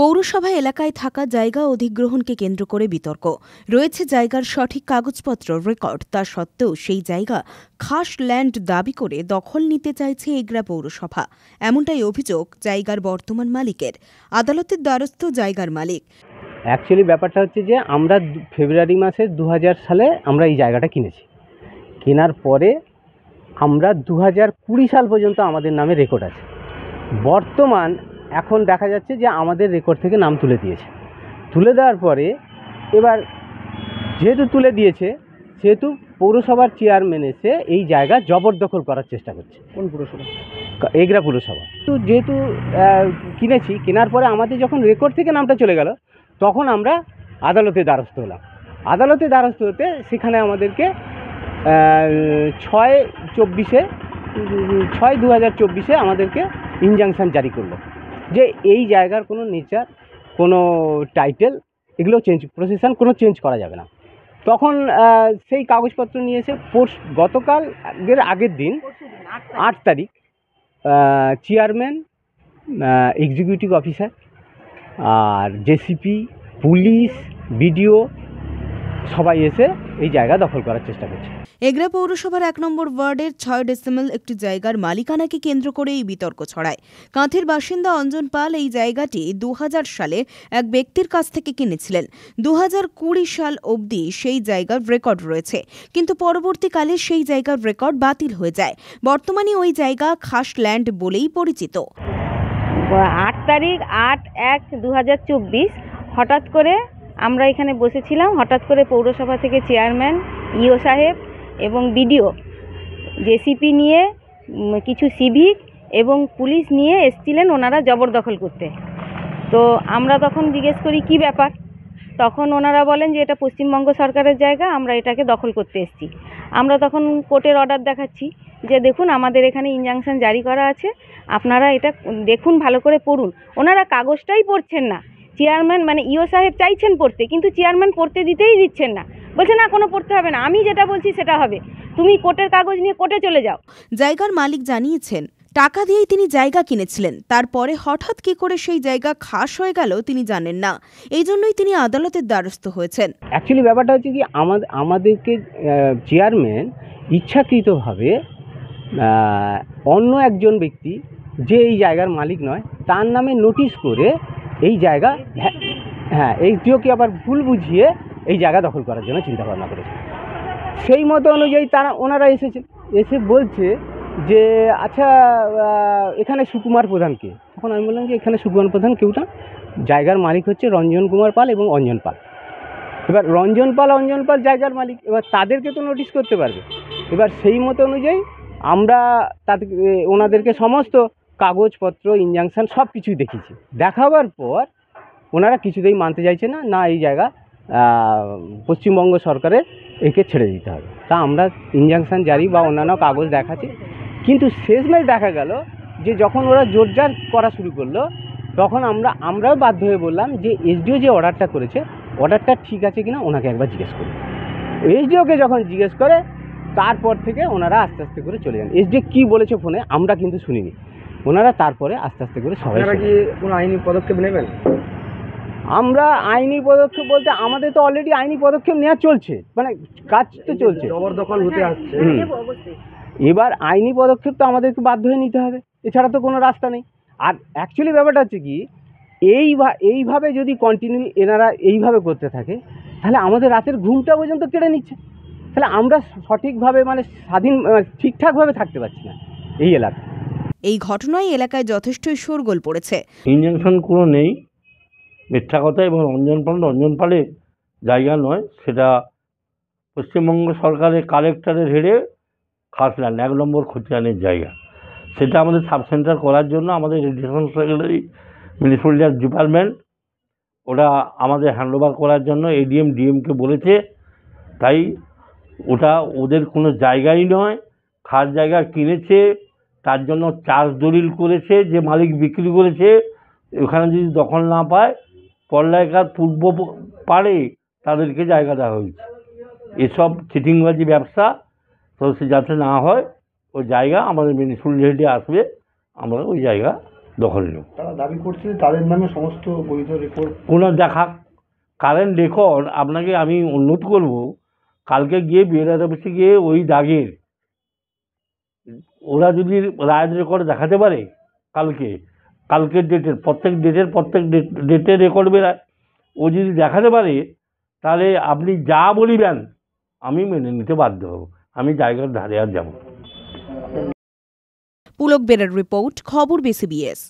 পৌরসভা এলাকায় থাকা জায়গা অধিগ্রহণকে কেন্দ্র করে বিতর্ক রয়েছে। জায়গার সঠিক কাগজপত্র রেকর্ড, তা সত্ত্বেও সেই জায়গা খাস ল্যান্ড দাবি করে দখল নিতে চাইছে এগরা পৌরসভা। এমনটাই অভিযোগ জায়গার বর্তমান মালিকের। আদালতের দ্বারস্থ জায়গার মালিক। অ্যাকচুয়ালি ব্যাপারটা হচ্ছে যে আমরা ফেব্রুয়ারি মাসে 2000 সালে আমরা এই জায়গাটা কিনেছি। কেনার পরে আমরা 2020 সাল পর্যন্ত আমাদের নামে রেকর্ড আছে। বর্তমান এখন দেখা যাচ্ছে যে আমাদের রেকর্ড থেকে নাম তুলে দিয়েছে। তুলে দেওয়ার পরে এবার যেহেতু তুলে দিয়েছে, সেহেতু পৌরসভার চেয়ারম্যান এসে এই জায়গা জবরদখল করার চেষ্টা করছে। কোন পুরসভা? এগরা পুরসভা। তো যেহেতু কিনেছি, কেনার পরে আমাদের যখন রেকর্ড থেকে নামটা চলে গেল, তখন আমরা আদালতে দ্বারস্থ হলাম। আদালতে দ্বারস্থ হতে সেখানে আমাদেরকে 6/2024 আমাদেরকে ইনজাংশন জারি করলো যে এই জায়গার কোনো নেচার, কোনো টাইটেল, এগুলো প্রসেশন কোনো চেঞ্জ করা যাবে না। তখন সেই কাগজপত্র নিয়ে এসে গতকালের আগের দিন 8 তারিখ চেয়ারম্যান, এক্সিকিউটিভ অফিসার আর জেসিপি, পুলিশ, বিডিও সবাই এসে এই জায়গা দখল করার চেষ্টা করছে। এগরা পৌরসভার 1 নম্বর ওয়ার্ডের 6 ডেসিমেল একটি জায়গার মালিকানাকে কেন্দ্র করে এই বিতর্ক ছড়ায়। কাঁথির বাসিন্দা অঞ্জন পাল এই জায়গাটি 2000 সালে এক ব্যক্তির কাছ থেকে কিনেছিলেন। 2020 সাল অবধি সেই জায়গার রেকর্ড রয়েছে, কিন্তু পরবর্তীকালে সেই জায়গার রেকর্ড বাতিল হয়ে যায়। বর্তমানে ওই জায়গা খাস ল্যান্ড বলেই পরিচিত। 8 তারিখ 8/1/2024 হঠাৎ করে আমরা এখানে বসেছিলাম। হঠাৎ করে পৌরসভা থেকে চেয়ারম্যান, ইও সাহেব এবং বিডিও জেসিপি নিয়ে, কিছু সিভিক এবং পুলিশ নিয়ে এসেছিলেন ওনারা জবরদখল করতে। তো আমরা তখন জিজ্ঞেস করি কি ব্যাপার। তখন ওনারা বলেন যে এটা পশ্চিমবঙ্গ সরকারের জায়গা, আমরা এটাকে দখল করতে এসেছি। আমরা তখন কোর্টের অর্ডার দেখাচ্ছি যে দেখুন আমাদের এখানে ইনজাংশন জারি করা আছে, আপনারা এটা দেখুন, ভালো করে পড়ুন। ওনারা কাগজটাই পড়ছেন না। চেয়ারম্যান মানে ইও সাহেব চাইছেন পড়তে, কিন্তু চেয়ারম্যান পড়তে দিতেই দিচ্ছেন না। বলছে না, কোনো পড়তে হবে না, আমি যেটা বলছি সেটা হবে, তুমি কোর্টের কাগজ নিয়ে কোর্টে চলে যাও। জায়গার মালিক জানিয়েছেন টাকা দিয়েই তিনি জায়গা কিনেছিলেন। তারপরে হঠাৎ কি করে সেই জায়গা খাস হয়ে গেল তিনি জানেন না। এই জন্যই তিনি আদালতের দ্বারস্থ হয়েছেন। অ্যাকচুয়ালি ব্যাপারটা হচ্ছে কি, আমাদেরকে চেয়ারম্যান ইচ্ছাকৃতভাবে অন্য একজন ব্যক্তি যে এই জায়গার মালিক নয় তার নামে নোটিশ করে এই জায়গা, হ্যাঁ, এইটিওকে আবার ভুল বুঝিয়ে এই জায়গা দখল করার জন্য চিন্তা ভাবনা করেছে। সেই মতো অনুযায়ী ওনারা এসে বলছে যে আচ্ছা এখানে সুকুমার প্রধানকে। তখন আমি বললাম যে এখানে সুকুমার প্রধান কেউ না, জায়গার মালিক হচ্ছে রঞ্জন কুমার পাল এবং অঞ্জন পাল। এবার রঞ্জন পাল জায়গার মালিক, এবার তাদেরকে তো নোটিশ করতে পারবে। এবার সেই মতো অনুযায়ী আমরা ওনাদেরকে সমস্ত কাগজপত্র, ইনজাংশন সব কিছুই দেখিয়েছি। দেখাবার পর ওনারা কিছুতেই মানতে চাইছে না এই জায়গা পশ্চিমবঙ্গ সরকারের, একে ছেড়ে দিতে হবে। তা আমরা ইনজাংশন জারি বা অন্যান্য কাগজ দেখাচ্ছি, কিন্তু শেষমেশ দেখা গেল যে যখন ওরা জোরজার করা শুরু করলো, তখন আমরাও বাধ্য হয়ে বললাম যে এসডিও যে অর্ডারটা করেছে, অর্ডারটা ঠিক আছে কিনা ওনাকে একবার জিজ্ঞেস করুন। এসডিওকে যখন জিজ্ঞেস করে, তারপর থেকে ওনারা আস্তে আস্তে করে চলে যান। এসডিও কী বলেছে ফোনে আমরা কিন্তু শুনিনি। ওনারা তারপরে আস্তে আস্তে করে সবাই। কি কোনো আইনি পদক্ষেপ নেবেন? আমরা আইনি পদক্ষেপ বলতে আমাদের তো অলরেডি আইনি পদক্ষেপ নেওয়া চলছে, মানে কাজ তো চলছে, জবরদখল হতে আসছে। এবার আইনি পদক্ষেপ তো আমাদেরকে বাধ্য হয়ে নিতে হবে, এছাড়া তো কোনো রাস্তা নেই। আর অ্যাকচুয়ালি ব্যাপারটা হচ্ছে কি, এইভাবে যদি কন্টিনিউ এনারা এইভাবে করতে থাকে, তাহলে আমাদের রাতের ঘুমটা পর্যন্ত কেড়ে নিচ্ছে। তাহলে আমরা সঠিকভাবে মানে ঠিকঠাকভাবে থাকতে পারছি না এই এলাকায়। এই ঘটনায় এলাকায় যথেষ্টই শোরগোল পড়েছে। ইনজাংশন কোনো নেই, মিথ্যা কথা। এবং রঞ্জন পালের জায়গা নয়, সেটা পশ্চিমবঙ্গ সরকারের কালেক্টরের হেডে খাস ল্যান্ড 1 নম্বর খতিয়ানের জায়গা। সেটা আমাদের সাব সেন্টার করার জন্য আমাদের রেডিয়েশন সেক্রেটারি, মিউনিসিপ্যালিটি ডিপার্টমেন্ট, ওটা আমাদের হ্যান্ডওভার করার জন্য এডিএম ডিএমকে বলেছে। তাই ওটা ওদের কোনো জায়গাই নয়, খাস জায়গা কিনেছে, তার জন্য চার্জ দলিল করেছে যে মালিক বিক্রি করেছে। ওখানে যদি দখল না পায়, পল্লাইকার পূর্ব পাড়ে তাদেরকে জায়গা দেওয়া হয়েছে। এসব চিটিংবাজি ব্যবসা তো যাতে না হয়, ওই জায়গা আমাদের মিউনিসিপ্যালিটি আসবে, আমরা ওই জায়গা দখল নেব। তারা দাবি করছে তাদের নামে সমস্ত বৈধ রেকর্ড। কোনো দেখা কারেন্ট রেকর্ড আপনাকে আমি অনুরোধ করব, কালকে গিয়ে বিএলআর অফিসে গিয়ে ওই দাগের ওরা যদি রায়ের রেকর্ড দেখাতে পারে, কালকের ডেটের প্রত্যেক ডেটের রেকর্ড বেরায়, ও যদি দেখাতে পারে তাহলে আপনি যা বলিবেন আমি মেনে নিতে বাধ্য হব, আমি জায়গার ধারে আর যাব। পুলক বেরার রিপোর্ট, খবর BCBS।